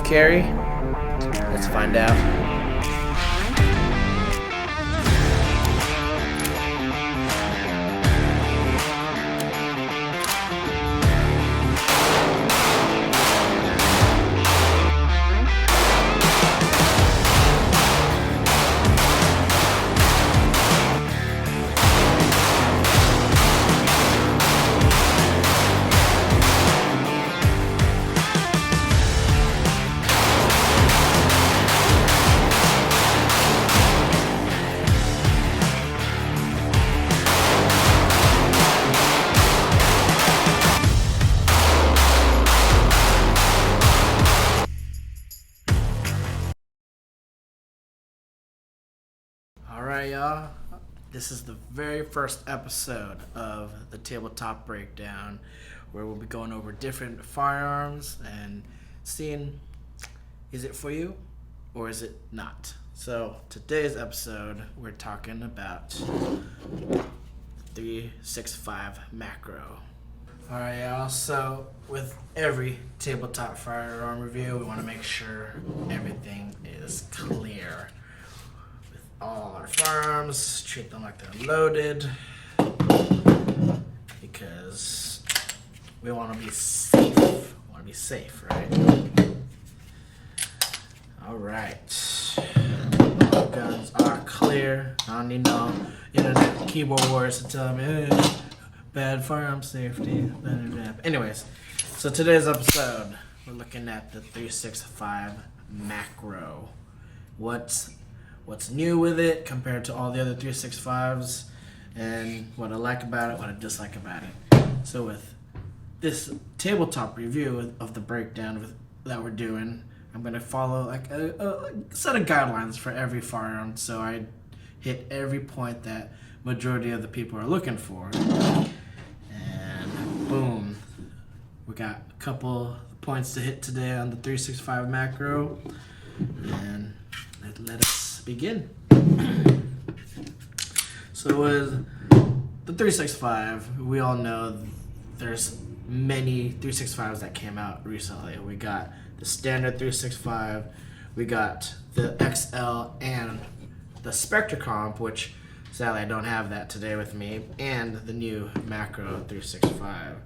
carry? Let's find out. Alright, y'all. This is the very first episode of the Tabletop Breakdown, where we'll be going over different firearms and seeing, is it for you or is it not? So today's episode, we're talking about 365 Macro. Alright, y'all. So with every tabletop firearm review, we want to make sure everything is clear. All our firearms, treat them like they're loaded, because we want to be safe. We want to be safe, right? All right. All guns are clear. I don't need no internet keyboard warriors to tell me, hey, bad firearm safety. Anyways, so today's episode, we're looking at the 365 Macro. What's new with it compared to all the other 365s, and what I like about it, what I dislike about it. So with this tabletop review of the breakdown that we're doing, I'm going to follow like a set of guidelines for every firearm, so I hit every point that majority of the people are looking for. And boom, we got a couple points to hit today on the 365 Macro, and let us begin. So with the 365, we all know there's many 365s that came out recently. We got the standard 365, we got the XL and the Spectre Comp, which sadly I don't have that today with me, and the new Macro 365.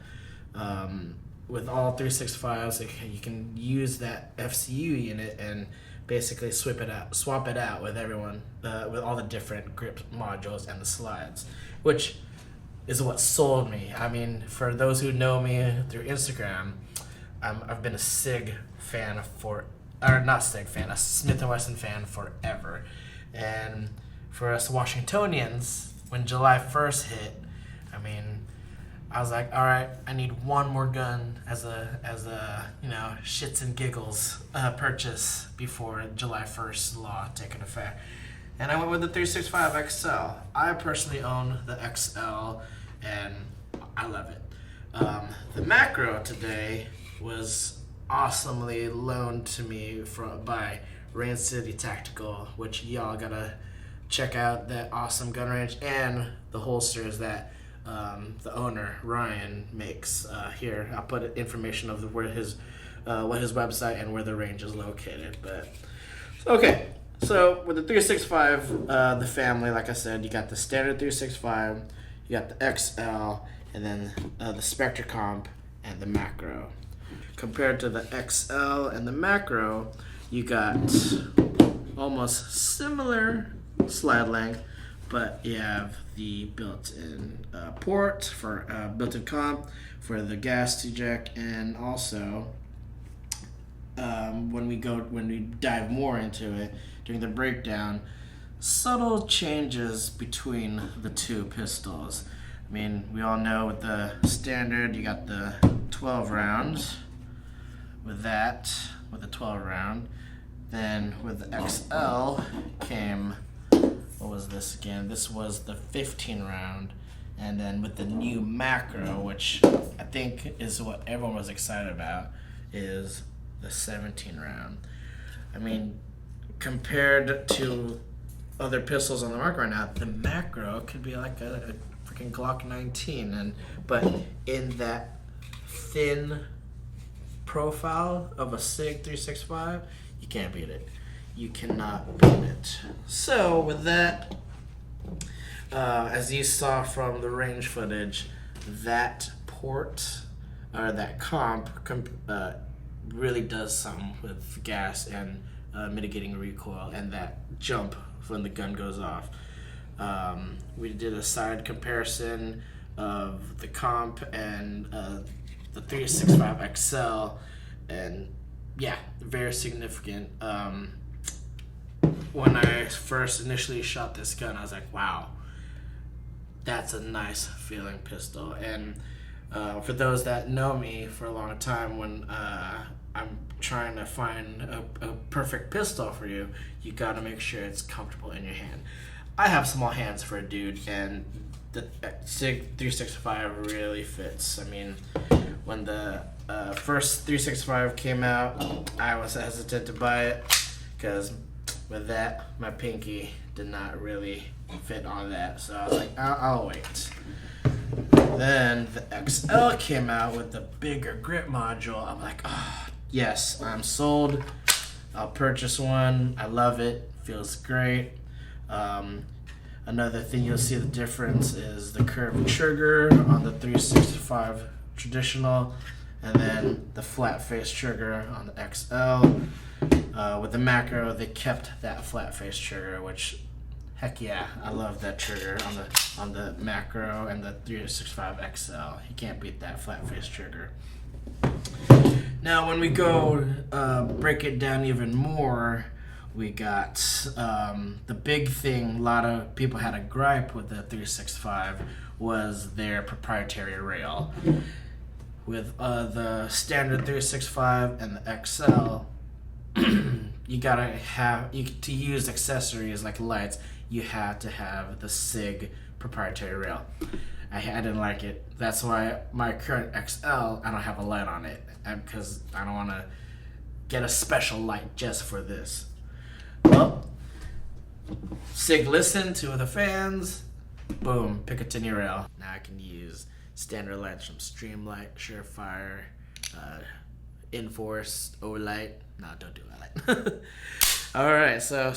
With all 365s, you can use that FCU unit and basically swap it out with everyone, with all the different grip modules and the slides, which is what sold me. I mean, for those who know me through Instagram, I've been a Sig fan a Smith & Wesson fan forever. And for us Washingtonians, when July 1st hit, I mean, I was like, all right, I need one more gun as a shits and giggles purchase before July 1st law taking effect. And I went with the 365 XL. I personally own the XL, and I love it. The Macro today was awesomely loaned to me by Rain City Tactical, which y'all gotta check out that awesome gun range and the holsters that the owner Ryan makes. Here I'll put information of what his website and where the range is located. But okay, so with the 365, the family, like I said, you got the standard 365, you got the XL, and then the Spectre Comp and the Macro. Compared to the XL and the Macro, you got almost similar slide length, but you have the built-in port for built-in comp for the gas eject, and also when we dive more into it during the breakdown, subtle changes between the two pistols. I mean, we all know with the standard you got the 12 rounds. With the 12 round, then with the XL came, what was this again? This was the 15 round, and then with the new Macro, which I think is what everyone was excited about, is the 17 round. I mean, compared to other pistols on the market right now, the Macro could be like a freaking Glock 19, but in that thin profile of a Sig 365, you can't beat it. You cannot beat it. So with that, as you saw from the range footage, that port or that comp really does something with gas and mitigating recoil and that jump when the gun goes off. We did a side comparison of the comp and the 365XL, and yeah, very significant. When I first initially shot this gun, I was like, wow, that's a nice feeling pistol. And for those that know me for a long time, when I'm trying to find a perfect pistol for you, you gotta make sure it's comfortable in your hand. I have small hands for a dude, and the Sig 365 really fits. I mean, when the first 365 came out, I was hesitant to buy it because with that, my pinky did not really fit on that. So I was like, I'll wait. Then the XL came out with the bigger grip module. I'm like, oh, yes, I'm sold. I'll purchase one. I love it. Feels great. Another thing you'll see the difference is the curved trigger on the 365 traditional, and then the flat face trigger on the XL. With the macro, they kept that flat face trigger, which, heck yeah, I love that trigger on the macro and the 365 XL. You can't beat that flat face trigger. Now, when we go break it down even more, we got the big thing. A lot of people had a gripe with the 365 was their proprietary rail. With the standard 365 and the XL, you gotta have to use accessories like lights. You have to have the Sig proprietary rail. I didn't like it. That's why my current XL, I don't have a light on it because I don't want to get a special light just for this. Well, Sig listened to the fans. Boom, Picatinny rail. Now I can use standard lights from Streamlight, Surefire, Enforce, Olight. No, don't do Olight. All right, so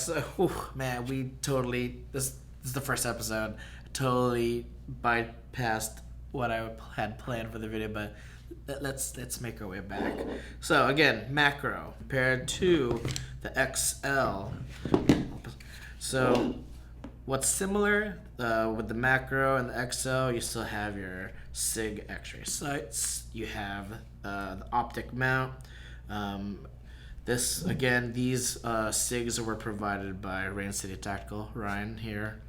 man, we totally, this is the first episode. Totally bypassed what I had planned for the video, but let's make our way back. So again, macro compared to the XL. So what's similar with the macro and the XL, you still have your Sig X-ray sights. You have the optic mount. These SIGs were provided by Rain City Tactical, Ryan here.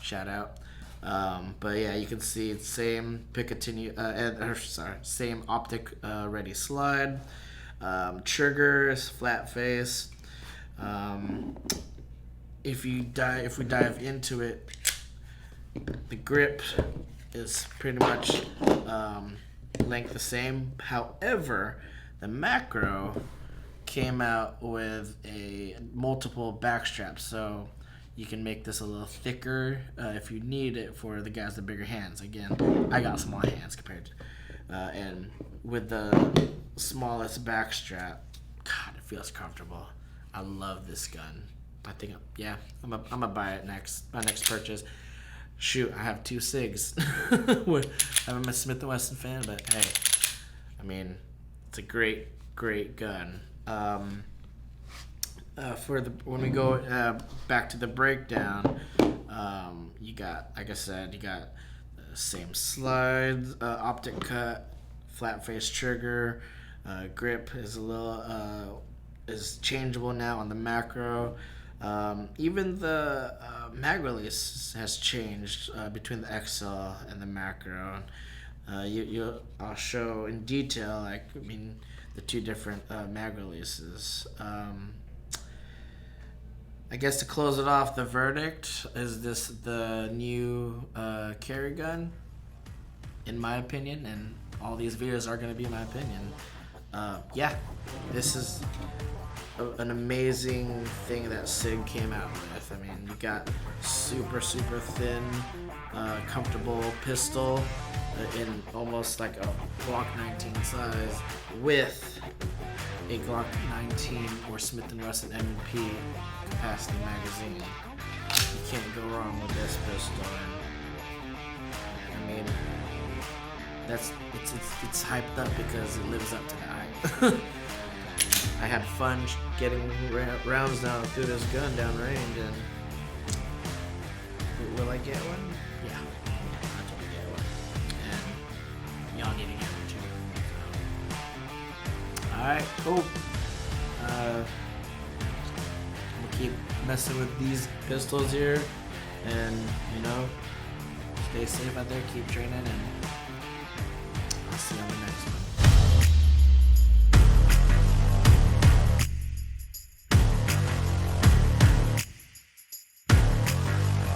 Shout out. But yeah, you can see it's same Picatinny, same optic ready slide, triggers, flat face. If we dive into it, the grip is pretty much length the same. However, the macro came out with a multiple back straps, so you can make this a little thicker if you need it for the guys with bigger hands. Again, I got small hands compared to, and with the smallest back strap, God, it feels comfortable. I love this gun. I think, I'm gonna buy it next. My next purchase. Shoot, I have 2 SIGs. I'm a Smith & Wesson fan, but hey, I mean, it's a great gun. When we go back to the breakdown, you got, like I said, you got the same slides, optic cut, flat face trigger, grip is a little is changeable now on the macro. Even the mag release has changed between the XL and the macro. I'll show in detail, the 2 different mag releases. I guess to close it off, the verdict is this the new carry gun, in my opinion, and all these videos are going to be my opinion. This is an amazing thing that Sig came out with. You got super thin, comfortable pistol. in almost like a Glock 19 size with a Glock 19 or Smith & Wesson M&P capacity magazine. You can't go wrong with this pistol. I mean, it's hyped up because it lives up to the hype. I had fun getting rounds down through this gun down range, and will I get one? Yeah, I'll totally get one. And y'all need to get one too. Alright, cool. We'll keep messing with these pistols here, and you know, stay safe out there, keep training, and I'll see you on the next one.